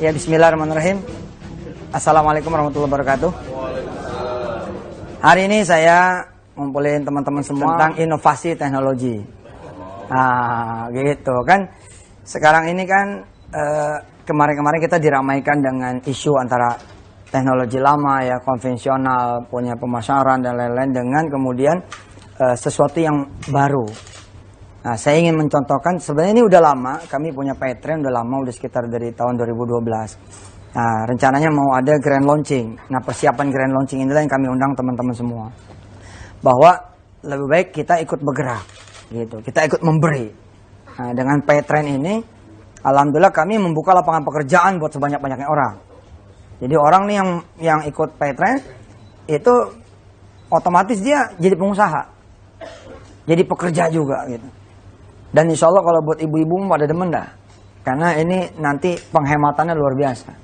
Ya, bismillahirrahmanirrahim. Assalamualaikum warahmatullahi wabarakatuh. Hari ini saya ngumpulin teman-teman semua tentang inovasi teknologi. Nah, gitu kan. Sekarang ini kan kemarin-kemarin kita diramaikan dengan isu antara teknologi lama ya, konvensional, punya pemasaran dan lain-lain dengan kemudian sesuatu yang baru. Nah, saya ingin mencontohkan, sebenarnya ini udah lama, kami punya Paytrend udah lama, udah sekitar dari tahun 2012. Nah, rencananya mau ada grand launching. Nah, persiapan grand launching inilah yang kami undang teman-teman semua. Bahwa lebih baik kita ikut bergerak, gitu. Kita ikut memberi. Nah, dengan Paytrend ini, alhamdulillah kami membuka lapangan pekerjaan buat sebanyak-banyaknya orang. Jadi orang nih yang ikut Paytrend, itu otomatis dia jadi pengusaha. Jadi pekerja juga, gitu. Dan insya Allah kalau buat ibu-ibu pada demen dah. Karena ini nanti penghematannya luar biasa.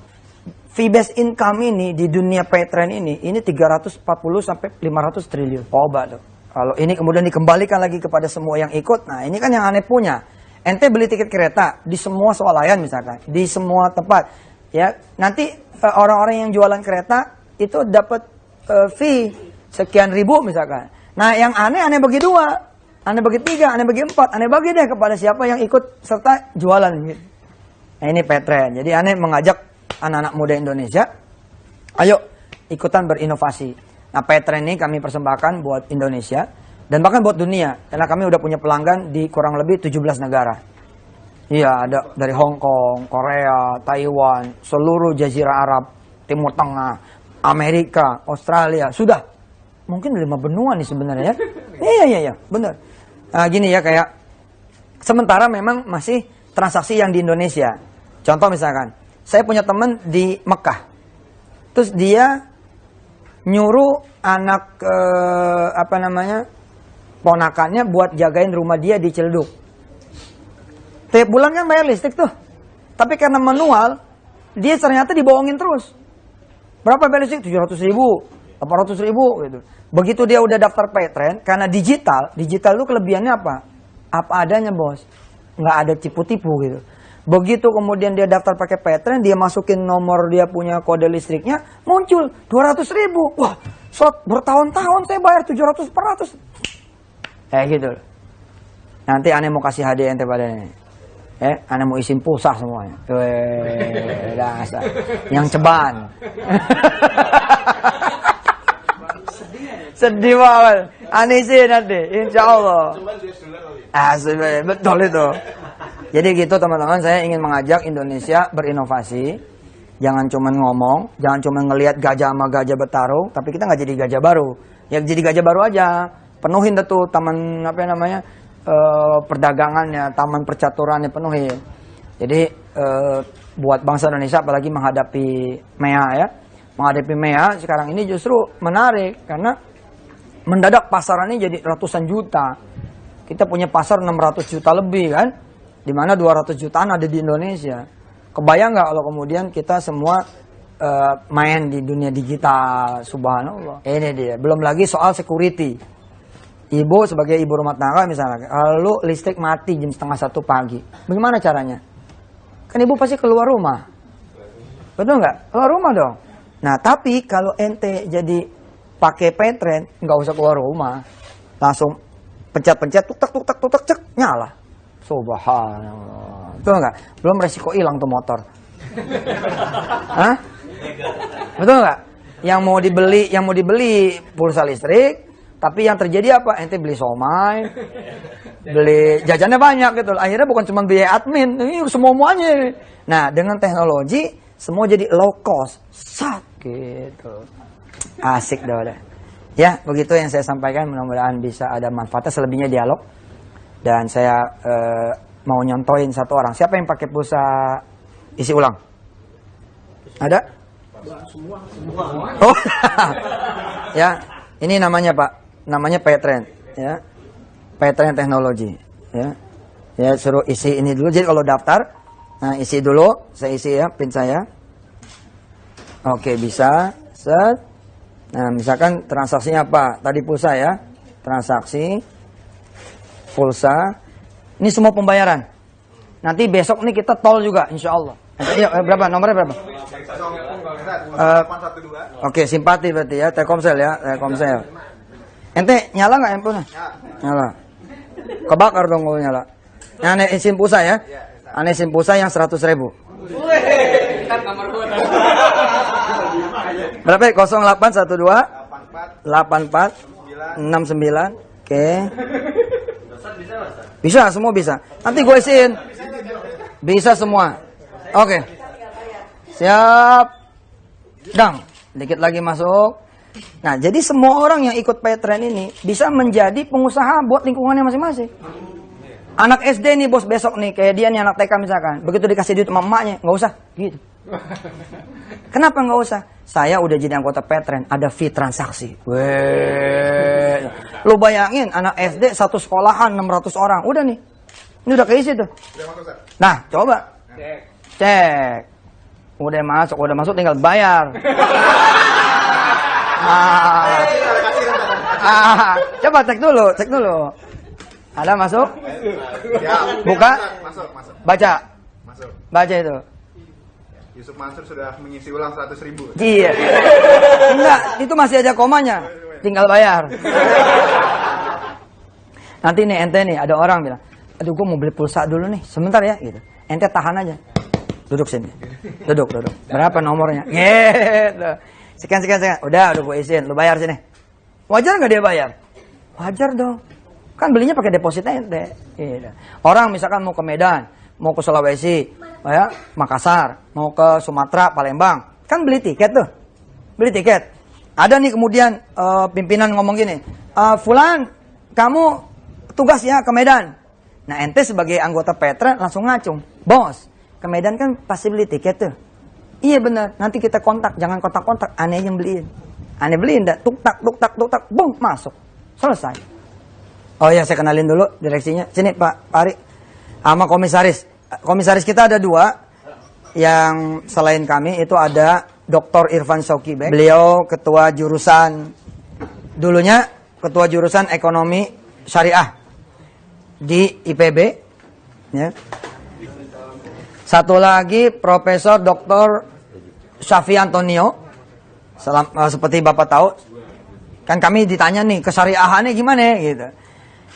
Fee based income ini di dunia Paytrend ini 340 sampai 500 triliun. Coba tuh. Kalau ini kemudian dikembalikan lagi kepada semua yang ikut, nah ini kan yang aneh punya. Ente beli tiket kereta di semua swalayan misalkan, di semua tempat. Ya, nanti orang-orang yang jualan kereta itu dapat fee sekian ribu misalkan. Nah, yang aneh bagi dua. Aneh bagi 3, aneh bagi 4, aneh bagi deh kepada siapa yang ikut serta jualan gitu. Nah, ini Paytrend. Jadi aneh mengajak anak-anak muda Indonesia, ayo ikutan berinovasi. Nah, Paytrend ini kami persembahkan buat Indonesia dan bahkan buat dunia. Karena kami udah punya pelanggan di kurang lebih 17 negara. Iya, ada dari Hong Kong, Korea, Taiwan, seluruh Jazirah Arab, Timur Tengah, Amerika, Australia, sudah. Mungkin 5 benua nih sebenarnya ya. Iya, benar. Nah, gini ya, kayak sementara memang masih transaksi yang di Indonesia. Contoh misalkan, saya punya teman di Mekah. Terus dia nyuruh anak ponakannya buat jagain rumah dia di Ciledug. Tiap bulan kan bayar listrik tuh. Tapi karena manual, dia ternyata dibohongin terus. Berapa bayar listrik? 700.000, 800.000 gitu. Begitu dia udah daftar Paytrend, karena digital itu kelebihannya apa? Apa adanya bos, nggak ada tipu-tipu gitu. Begitu kemudian dia daftar pakai Paytrend, dia masukin nomor dia punya kode listriknya, muncul 200.000. Wah, bertahun-tahun saya bayar 700, 400. Gitu. Nanti aneh mau kasih hadiah ente pada ini. Aneh mau isin pulsa semuanya. Dasar. Yang ceban. Sedih banget. Aneh sih nanti, insya Allah. Betul itu. Jadi gitu teman-teman, saya ingin mengajak Indonesia berinovasi. Jangan cuma ngomong, jangan cuma ngelihat gajah sama gajah bertarung, tapi kita nggak jadi gajah baru. Ya jadi gajah baru aja. Penuhin tuh taman perdagangannya, taman percaturannya penuhin. Jadi buat bangsa Indonesia apalagi menghadapi MEA ya. Menghadapi MEA sekarang ini justru menarik karena mendadak pasarannya jadi ratusan juta. Kita punya pasar 600 juta lebih kan. Dimana 200 jutaan ada di Indonesia. Kebayang nggak kalau kemudian kita semua main di dunia digital. Subhanallah. Ini dia. Belum lagi soal security. Ibu sebagai ibu rumah tangga misalnya. Lalu listrik mati jam 12:30 pagi. Bagaimana caranya? Kan ibu pasti keluar rumah. Betul nggak? Keluar rumah dong. Nah tapi kalau ente jadi pakai Paytrend, nggak usah keluar rumah, langsung pencet-pencet, tuk-tak, cek, nyala. Subhanallah. Betul nggak? Belum resiko hilang tuh motor. Hah? Betul nggak? Yang mau dibeli pulsa listrik, tapi yang terjadi apa? Ente beli somai, beli jajannya banyak gitu. Akhirnya bukan cuma biaya admin, ini semuanya. Nah, dengan teknologi semua jadi low cost, gitu. Asik dah udah. Ya, begitu yang saya sampaikan, mudah-mudahan bisa ada manfaatnya, selebihnya dialog. Dan saya mau nyontohin satu orang. Siapa yang pakai pulsa isi ulang? Ada? Semua. Oh. Ya, ini namanya Pak. Namanya Paytrend, ya. Paytrend teknologi, ya. Ya, suruh isi ini dulu. Jadi kalau daftar, nah isi dulu, saya isi ya PIN saya. Oke, bisa. Set. Nah, misalkan transaksinya apa? Tadi pulsa ya. Transaksi pulsa. Ini semua pembayaran. Nanti besok nih kita tol juga insya Allah. Iya, berapa? Nomornya berapa? Oke, simpati berarti ya, Telkomsel ya, Telkomsel. Ente nyala nggak handphone? Nyala. Kebakar dong kalau nyala. Yang aneh SIM pulsa ya? Aneh SIM pulsa yang 100.000. Berapa ya? 0812 84 69. Oke. Bisa, semua bisa. Nanti gue isiin. Bisa semua. Oke. Siap. Dang. Dikit lagi masuk. Nah, jadi semua orang yang ikut Petren ini bisa menjadi pengusaha buat lingkungannya masing-masing. Anak SD nih bos besok nih, kayak dia nih anak TK misalkan. Begitu dikasih duit sama emaknya, nggak usah. Gitu. Kenapa nggak usah? Saya udah jadi anggota Petren, ada fee transaksi. Weh. Lu bayangin, anak SD satu sekolahan 600 orang. Udah nih. Ini udah keisi tuh. Nah, coba. Cek. Udah masuk tinggal bayar. Coba cek dulu. Ada masuk? Buka? Masuk. Baca. Baca itu. Yusuf Mansur sudah mengisi ulang 100.000. Iya. Enggak, itu masih ada komanya. Tinggal bayar. Nanti nih ente nih ada orang bilang, aduh gue mau beli pulsa dulu nih, sebentar ya gitu. Ente tahan aja. Duduk sini. Duduk. Berapa nomornya? Gitu. Sekian. Udah gue isiin, lu bayar sini. Wajar nggak dia bayar? Wajar dong. Kan belinya pakai depositnya ente. Gitu. Orang misalkan mau ke Medan, mau ke Sulawesi, ya, Makassar, mau ke Sumatera, Palembang, kan beli tiket tuh. Beli tiket. Ada nih kemudian pimpinan ngomong gini, Fulan, kamu tugas ya ke Medan. Nah ente sebagai anggota Petren langsung ngacung. Bos, ke Medan kan pasti beli tiket tuh. Iya benar, nanti kita kontak, jangan kontak-kontak, aneh yang beliin. Aneh beliin, dah tuk tak, bung, masuk. Selesai. Oh ya, saya kenalin dulu direksinya. Sini Pak Ari, sama komisaris. Komisaris kita ada 2. Yang selain kami itu ada Dr. Irfan Sokibek. Beliau ketua jurusan, dulunya ketua jurusan ekonomi syariah di IPB. Ya. Satu lagi Profesor Dr. Syafi Antonio. Seperti Bapak tahu, kan kami ditanya nih kesyariahannya gimana gitu.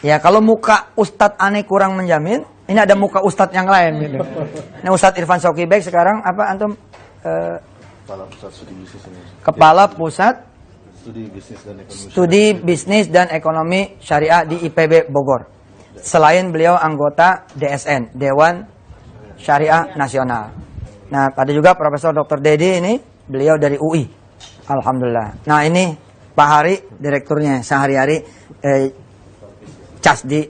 Ya kalau muka Ustadz aneh kurang menjamin, ini ada muka Ustadz yang lain gitu. Ini Ustadz Irfan Sokibek sekarang apa antum? Kepala Pusat Studi Bisnis dan Ekonomi Syariah di IPB Bogor. Selain beliau anggota DSN, Dewan Syariah Nasional. Nah, ada juga Profesor Dr. Dedi ini, beliau dari UI. Alhamdulillah. Nah, ini Pak Hari, direkturnya sehari-hari cas di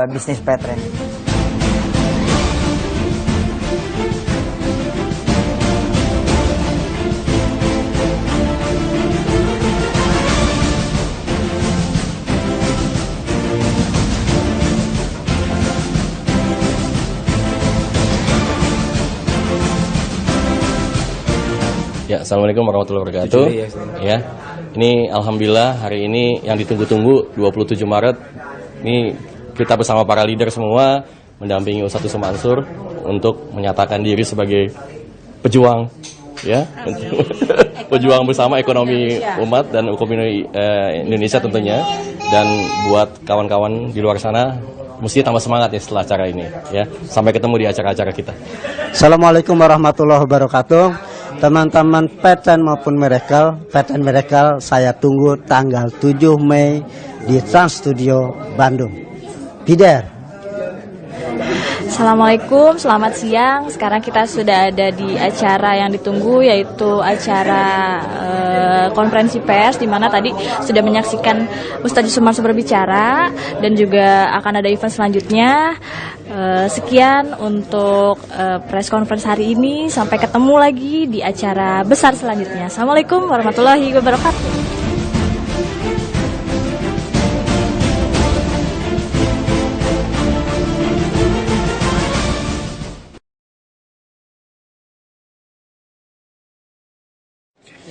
bisnis Petren. Ya, assalamualaikum warahmatullahi wabarakatuh. Ya, ini alhamdulillah hari ini yang ditunggu-tunggu 27 Maret. Ini kita bersama para leader semua mendampingi Ustadz Yusuf Mansur untuk menyatakan diri sebagai pejuang, ya, pejuang bersama ekonomi umat dan ekonomi Indonesia tentunya. Dan buat kawan-kawan di luar sana, mesti tambah semangat ya setelah acara ini. Ya, sampai ketemu di acara-acara kita. Assalamualaikum warahmatullahi wabarakatuh. Teman-teman Petren maupun Petren Miracle, saya tunggu tanggal 7 Mei di Trans Studio Bandung. Pider. Assalamualaikum, selamat siang. Sekarang kita sudah ada di acara yang ditunggu, yaitu acara konferensi pers, di mana tadi sudah menyaksikan Ustadz Yusuf Mansur berbicara, dan juga akan ada event selanjutnya. Sekian untuk press conference hari ini. Sampai ketemu lagi di acara besar selanjutnya. Assalamualaikum warahmatullahi wabarakatuh.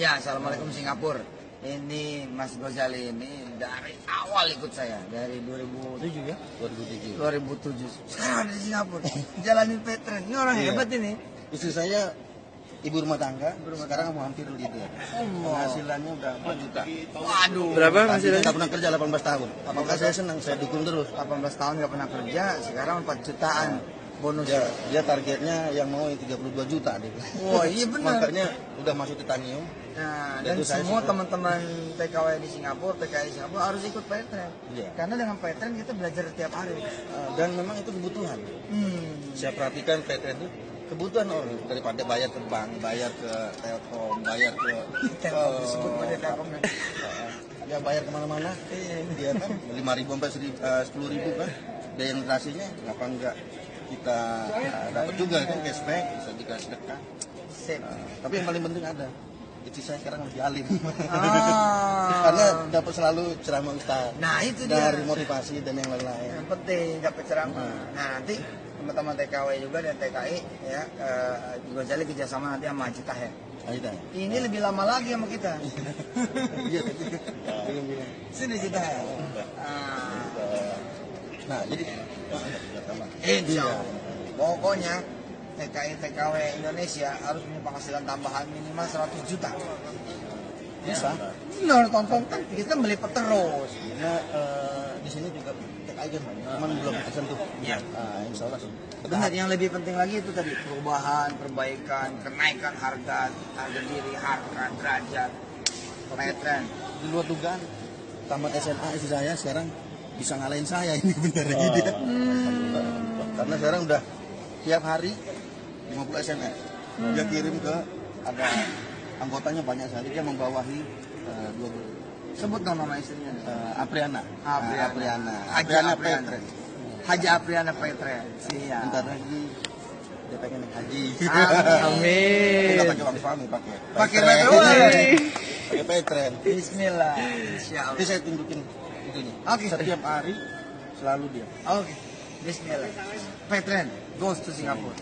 Ya, assalamualaikum Singapura. Ini Mas Gozali ini dari awal ikut saya, dari 2007 ya? 2007. Sekarang ada di Singapura, jalanin Petren. Ini orang hebat ini. Istri saya ibu rumah tangga, sekarang mau hampir leader. Penghasilannya udah 4 juta. Waduh. Berapa Tadinya hasilnya? nggak pernah kerja 18 tahun. Maka saya senang, saya dukung terus. 18 tahun nggak pernah kerja, sekarang 4 jutaan bonus. Dia targetnya yang mau 32 juta. Dia. Wah, iya benar. Makanya udah masuk titanium. Nah, Dan dan itu saya semua suka. teman-teman TKW di Singapura, TKI di Singapura harus ikut PayTrend. Iya. Karena dengan PayTrend kita belajar tiap hari. Dan memang itu kebutuhan. Saya perhatikan PTN itu kebutuhan orang, daripada bayar ke bank, bayar ke Telkom, bayar ke Telkom disebut pada Telkom. ya bayar kemana-mana, dia kan 5.000 sampai 10.000 kan, biaya administrasinya kenapa enggak kita dapat juga kan cashback, bisa dikasih sedekah. Sip. Tapi yang paling penting ada, istri saya sekarang lebih alim, Ah. karena dapat selalu ceramah ustaz, Nah, itu dia. dari motivasi dan yang lain-lain. Yang penting dapat ceramah. Nah, nanti teman-teman TKW juga dan TKI ya juga jadi kerjasama nanti sama Citah ya. Aida. Ini lebih lama lagi sama kita. Iya, bilang. Sini Citah. Ah. Nah, jadi Insya Allah. Pokoknya TKI TKW Indonesia harus punya penghasilan tambahan minimal 100 juta. bisa. Nah, tonton kan kita melipat terus. Karena di sini juga TKI kan banyak, cuman belum tersentuh. Iya. Insya Allah sih. Benar, yang lebih penting lagi itu tadi perubahan, perbaikan, kenaikan harga diri, harga derajat, PayTrend. Di luar dugaan, tamat SMA istri saya sekarang bisa ngalahin saya ini bener gitu. Karena sekarang udah tiap hari 50 SMS. Dia kirim ke ada anggotanya banyak sekali, dia membawahi 20 Sebut dong nama istrinya. Apriana. Apriana. Haji Apriana Apriana. Petren. Haji Apriana PayTrend. Siap. Bentar lagi dia pengen naik haji. Amin. Kita pakai uang suami pakai. Pakai Petren. PayTrend. Pakai Petren. Bismillah. Nanti Insyaallah. saya tunjukin itunya. Oke. Setiap hari selalu dia. Oke. Bismillah. PayTrend goes to Singapore.